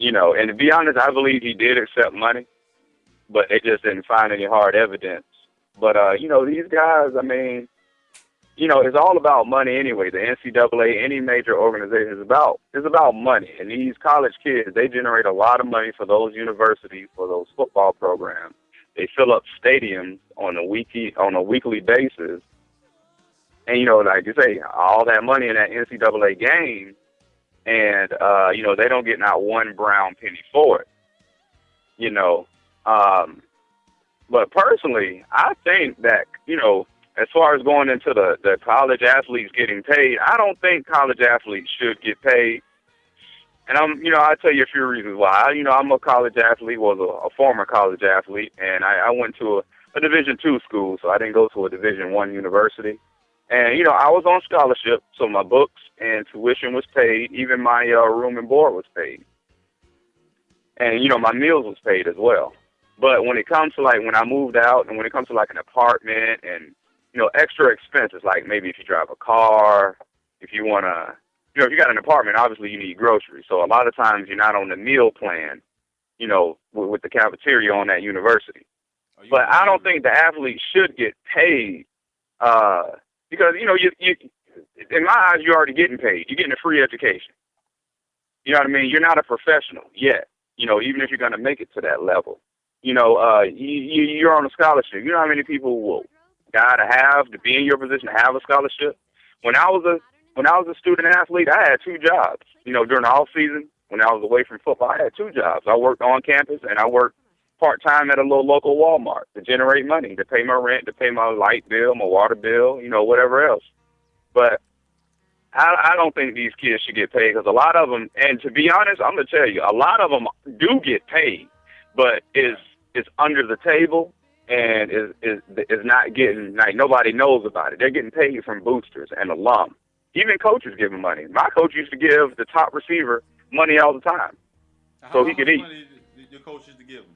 and to be honest, I believe he did accept money, but they just didn't find any hard evidence. But these guys, I mean, it's all about money anyway. The NCAA, any major organization is about money. And these college kids, they generate a lot of money for those universities, for those football programs. They fill up stadiums on a weekly basis. And like you say, all that money in that NCAA game, and they don't get not one brown penny for it. You know, um, but personally, I think that, as far as going into the college athletes getting paid, I don't think college athletes should get paid. And I'll tell you a few reasons why. I'm a college athlete, was a former college athlete, and I went to a Division II school, so I didn't go to a Division I university. And, I was on scholarship, so my books and tuition was paid. Even my room and board was paid. And, my meals was paid as well. But when it comes to, like, when I moved out and when it comes to, like, an apartment and, extra expenses, like maybe if you drive a car, if you want to, if you got an apartment, obviously you need groceries. So a lot of times you're not on the meal plan, with the cafeteria on that university. Are you But I don't delivering? think the athletes should get paid uh, because, you in my eyes, you're already getting paid. You're getting a free education. You know what I mean? You're not a professional yet, even if you're going to make it to that level. You're on a scholarship. You know how many people will gotta have to be in your position to have a scholarship? When I was a when I was a student athlete, I had two jobs. During the off season, when I was away from football, I had two jobs. I worked on campus and I worked part time at a little local Walmart to generate money, to pay my rent, to pay my light bill, my water bill, whatever else. But I don't think these kids should get paid because a lot of them, and to be honest, I'm gonna tell you, a lot of them do get paid, but Right. is under the table and is not getting, like, nobody knows about it. They're getting paid from boosters and alum. Even coaches give them money. My coach used to give the top receiver money all the time How, so how he could much eat. money did your coach used to give him?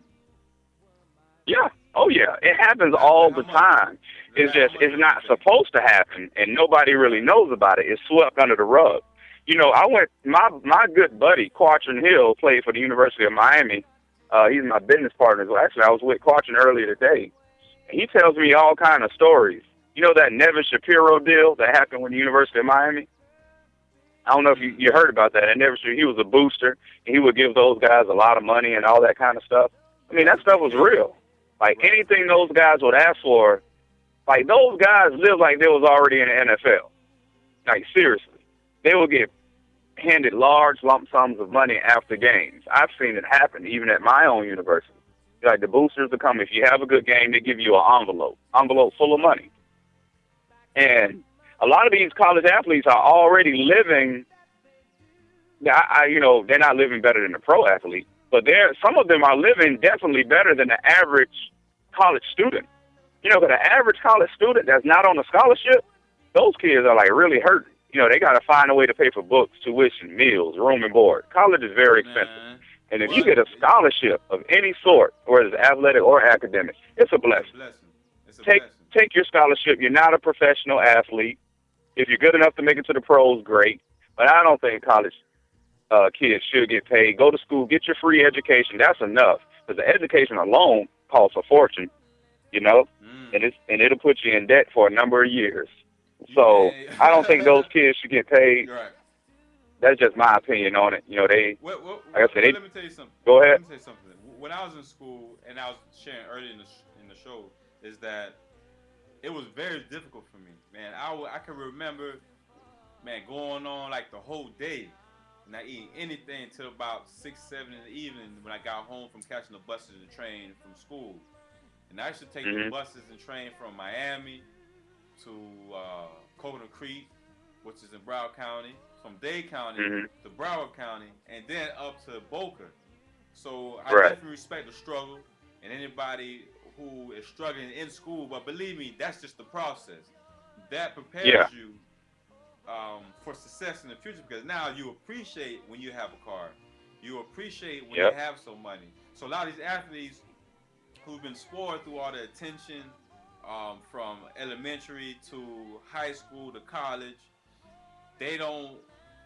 Yeah. Oh yeah. It happens Like all how the much? time. It's Like how just much it's was he not paying? supposed to happen and nobody really Right. knows about it. It's swept under the rug. I went my good buddy, Quatrin Hill, played for the University of Miami. He's my business partner. Well, actually I was with Quatrin earlier today. And he tells me all kind of stories. That Nevin Shapiro deal that happened with the University of Miami? I don't know if you Yeah. heard about that. And Nevin Shapiro, he was a booster. And he would give those guys a lot of money and all that kind of stuff. I mean, Right. that For stuff was vacation. real. Like Right. For anything those vacation. guys would ask for, like those guys live like they was already in the NFL. Like seriously, they will get handed large lump sums of money after games. I've seen it happen even at my own university. Like the boosters will come if you have a good game, they give you an envelope full of money. And a lot of these college athletes are already living. They're not living better than a pro athlete, but some of them are living definitely better than the average college student. But the average college student that's not on a scholarship, those kids are like really hurting. They got to find a way to pay for books, tuition, meals, room and board. College is very expensive. Man. And if you But get a scholarship of any sort, whether it's athletic or academic, it's a it's a blessing. blessing. It's a Take blessing. take your scholarship. You're not a professional athlete. If you're good enough to make it to the pros, great. But I don't think college kids should get paid. Go to school, get your free education. That's enough. Because the education alone costs a fortune, you know, Mm. and it'll put you in debt for a number of years. So And I don't think those kids should get paid. you're right. That's just my opinion on it. They, like I said, Well, they let me tell you something. go Let ahead. me tell you something. When I was in school, and I was sharing early in the show, is that it was very difficult for me, man. I can remember, man, going on like the whole day, not eating anything till about 6, 7 in the evening when I got home from catching the buses and train from school. And I used to take the Mhm. buses and train from Miami to Coconut Creek, which is in Broward County, from Dade County Mhm. to Broward County, and then up to Boca. So I Right. definitely respect the struggle and anybody who is struggling in school. But believe me, that's just the process. That Yeah. prepares you for success in the future, because now you appreciate when you have a car. You appreciate when you Yep. have some money. So a lot of these athletes who've been spoiled through all the attention, from elementary to high school to college, they don't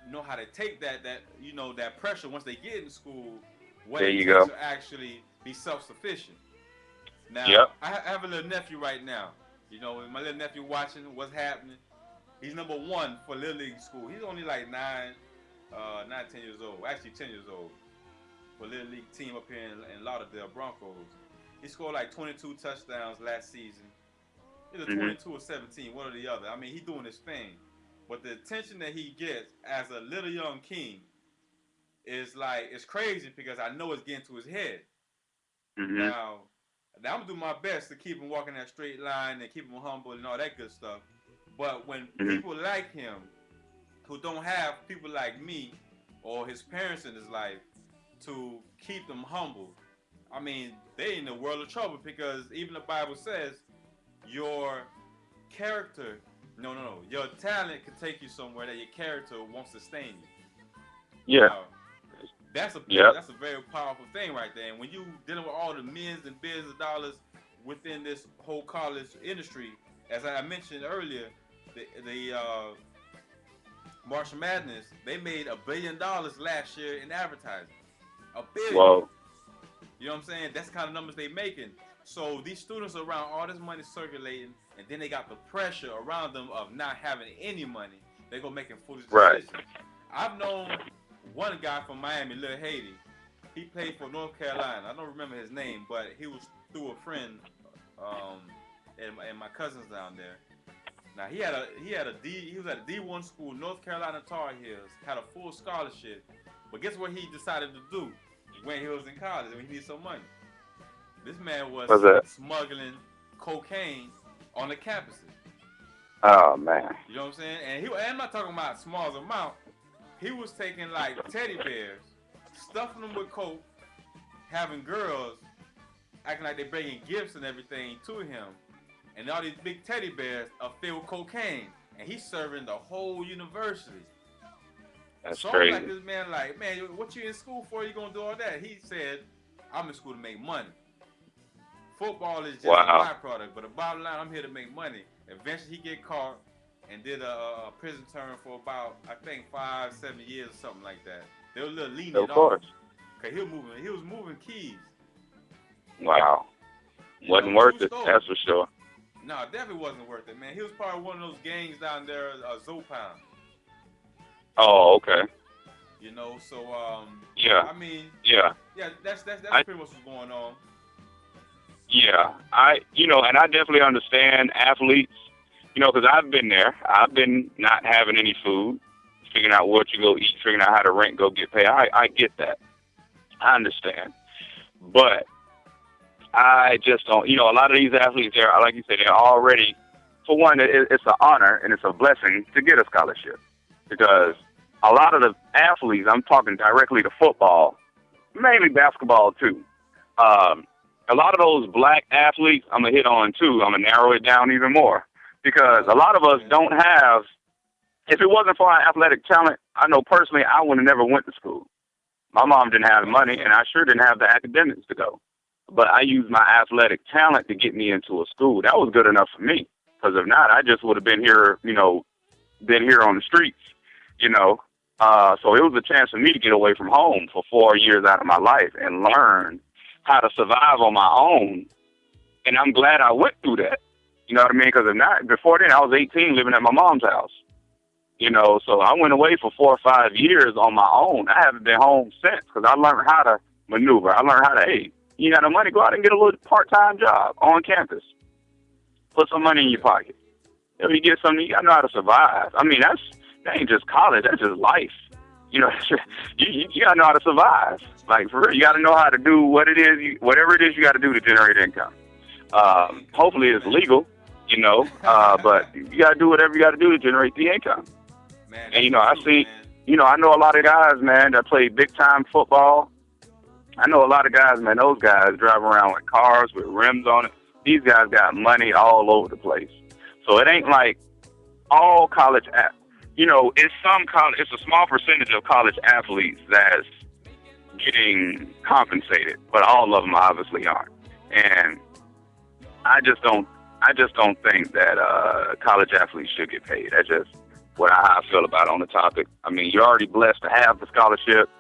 know how to take that pressure once they get in school, what There it you takes go. to actually be self-sufficient. Now, Yep. I have a little nephew right now. My little nephew watching what's happening. He's number one for Little League school. He's only like 10 years old. Actually, 10 years old for Little League team up here in Lauderdale Broncos. He scored like 22 touchdowns last season. Either Mhm. 22 or 17, one or the other. I mean, he's doing his thing. But the attention that he gets as a little young king is like, it's crazy, because I know it's getting to his head. Mhm. Now, I'm gonna do my best to keep him walking that straight line and keep him humble and all that good stuff. But when Mhm. people like him, who don't have people like me or his parents in his life to keep them humble, I mean, they in a world of trouble, because even the Bible says your character, no, your talent can take you somewhere that your character won't sustain you. Yeah. Now, Yep. that's a very powerful thing right there. And when you dealing with all the millions and billions of dollars within this whole college industry, as I mentioned earlier, the March Madness, they made $1 billion last year in advertising. $1 billion. Whoa. You know what I'm saying? That's the kind of numbers they making. So these students are around all this money circulating, and then they got the pressure around them of not having any money. They go making foolish Right. decisions. I've known one guy from Miami, Lil Haiti. He played for North Carolina. I don't remember his name, but he was through a friend, um, and my cousins down there. Now he was at a D1 school, North Carolina Tar Heels, had a full scholarship. But guess what he decided to do when he was in college, when he needed some money? This man was What's that? smuggling cocaine on the campuses. Oh man. You know what I'm saying? And I'm not talking about small amount. He was taking like teddy bears, stuffing them with coke, having girls acting like they're bringing gifts and everything to him, and all these big teddy bears are filled with cocaine, and he's serving the whole university. That's So I'm like, crazy. this man, like, man, what you in school for? You gonna do all that? He said, I'm in school to make money. Football is just a Wow. byproduct, but the bottom line, I'm here to make money. Eventually, he get caught and did a prison term for about, I think, 5, 7 years or something like that. They were a little Of lenient on him, course. cause he was moving keys. Wow. Wasn't worth True it. story. That's for sure. No, it definitely wasn't worth it, man. He was part of one of those gangs down there, Zopan. Oh, okay. So Yeah. I mean, Yeah. yeah, that's I pretty much what's going on. yeah. And I definitely understand athletes. Because I've been there. I've been not having any food, figuring out what you go eat, figuring out how to rent, go get paid. I get that. I understand. But I just don't. A lot of these athletes, they're like you said, they're already. For one, it's an honor and it's a blessing to get a scholarship because a lot of the athletes, I'm talking directly to football, mainly basketball too. Um, a lot of those black athletes, I'm gonna hit on too. I'm gonna narrow it down even more because a lot of us Okay. don't have. If it wasn't for our athletic talent, I know personally I would have never went to school. My mom didn't have the That's money, what's and up. I sure didn't have the academics to go. But I used my athletic talent to get me into a school. That was good enough for me. Because if not, I just would have been here, been here on the streets, you know. So it was a chance for me to get away from home for 4 years out of my life and learn how to survive on my own. And I'm glad I went through that. You know what I mean? Because if not, before then, I was 18 living at my mom's house. So I went away for 4 or 5 years on my own. I haven't been home since because I learned how to maneuver. I learned how to, hey, you got no money, go out and get a little part-time job on campus. Put some That's money in your good. pocket. If you get something, you got to know how to survive. I mean, that ain't just college. That's just life. You know, you got to know how to survive. Like, for real, you got to know how to do whatever it is you got to do to generate income. Income. Hopefully it's Man. legal, but you got to do whatever you got to do to generate the income. Man, And, that's the I truth, see, man. I know a lot of guys, man, that play big-time football. I know a lot of guys, man, those guys drive around with cars with rims on it. These guys got money all over the place. So it ain't like all college it's some college. It's a small percentage of college athletes that's getting compensated, but all of them obviously aren't. And I just don't. I just don't think that college athletes should get paid. That's just how I feel about it on the topic. I mean, you're already blessed to have the scholarship.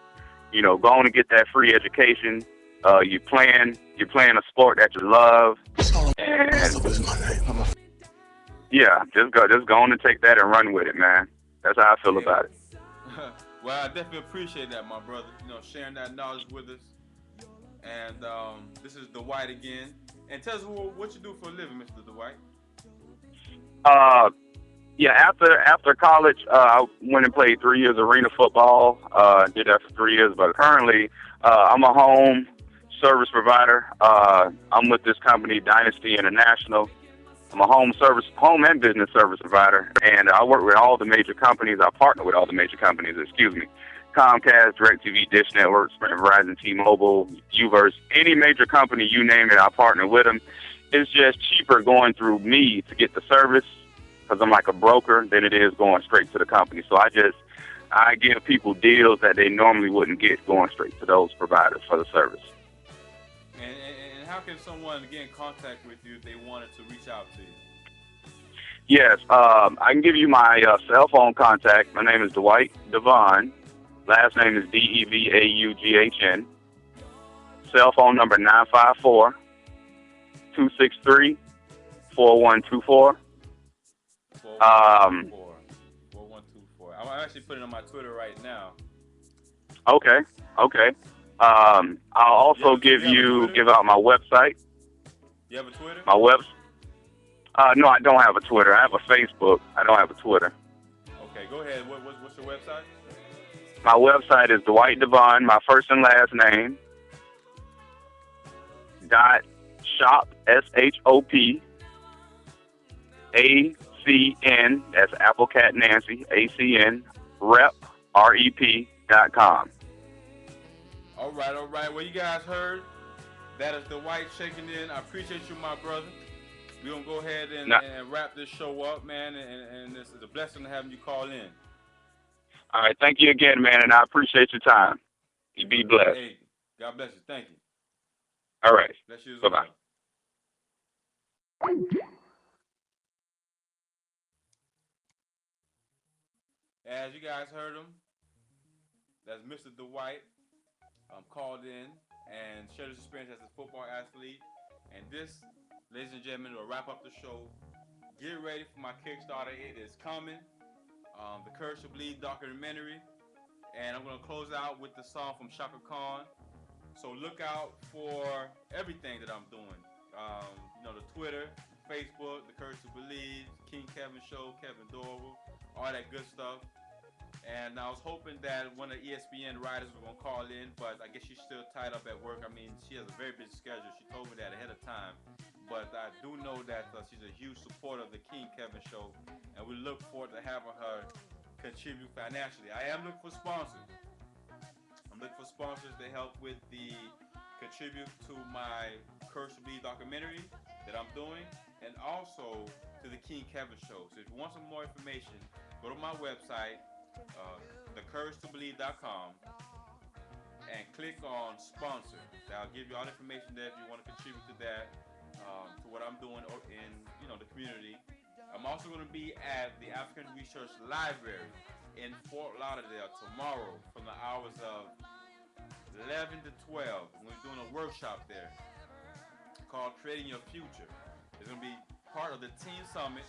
Go on and get that free education. You're playing a sport that you love, and yeah, just go on and take that and run with it, man. That's how I feel about it. Well, I definitely appreciate that, my brother. Sharing that knowledge with us. And this is Dwight again. And tell us what you do for a living, Mr. Dwight. Yeah, after college, I went and played 3 years arena football. Did that for 3 years, but currently I'm a home service provider. I'm with this company, Dynasty International. I'm a home and business service provider, and I work with all the major companies. I partner with all the major companies, Comcast, DirecTV, Dish Network, Sprint, Verizon, T-Mobile, Uverse, any major company, you name it, I partner with them. It's just cheaper going through me to get the service because I'm like a broker than it is going straight to the company. So I give people deals that they normally wouldn't get going straight to those providers for the service. And how can someone get in contact with you if they wanted to reach out to you? Yes, I can give you my cell phone contact. My name is Dwight Devon. Last name is Devaugghn. Cell phone number 954-263-4124. 4124. I'm actually putting it on my Twitter right now. Okay. I'll also give out my website. You have a Twitter? My no, I don't have a Twitter. I have a Facebook. I don't have a Twitter. Okay, go ahead. What's your website? My website is Dwight Devon, my first and last name, .shop, SHOP, ACN, that's Apple Cat Nancy, ACN, rep.com. All right. Well, you guys heard. That is Dwight checking in. I appreciate you, my brother. We're going to go ahead and wrap this show up, man, and this is a blessing to have you call in. All right, thank you again, man, and I appreciate your time. You be blessed. Hey, God bless you. Thank you. All right. Bless you as Bye-bye. well. As you guys heard him, that's Mr. Dwight called in and shared his experience as a football athlete. And this, ladies and gentlemen, will wrap up the show. Get ready for my Kickstarter. It is coming. The Courage to Bleed documentary. And I'm going to close out with the song from Shaka Khan. So look out for everything that I'm doing. The Twitter, Facebook, The Courage to Believe, King Kevin Show, Kevin Dorival, all that good stuff. And I was hoping that one of the ESPN writers was going to call in, but I guess she's still tied up at work. I mean, she has a very busy schedule. She told me that ahead of time. But I do know that she's a huge supporter of the King Kevin Show, and we look forward to having her contribute financially. I am looking for sponsors. I'm looking for sponsors to help with the contribute to my Curse to Bleed documentary that I'm doing, and also to the King Kevin Show. So if you want some more information, go to my website, thecouragetobelieve.com, and click on sponsor. That'll give you all the information there if you want to contribute to that, to what I'm doing in the community. I'm also going to be at the African Research Library in Fort Lauderdale tomorrow from the hours of 11 to 12. We're doing a workshop there called Creating Your Future. It's going to be part of the Teen Summit.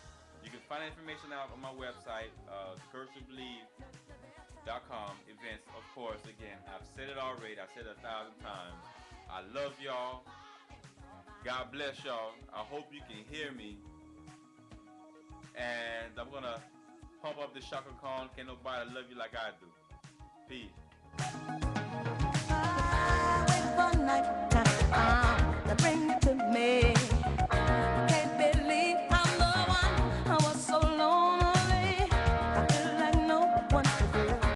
You can find information out on my website, thecouragetobelieve.com events. Of course, again, I've said it already. I've said it 1,000 times. I love y'all. God bless y'all. I hope you can hear me. And I'm going to pump up this Shaka Khan. Can't nobody love you like I do. Peace.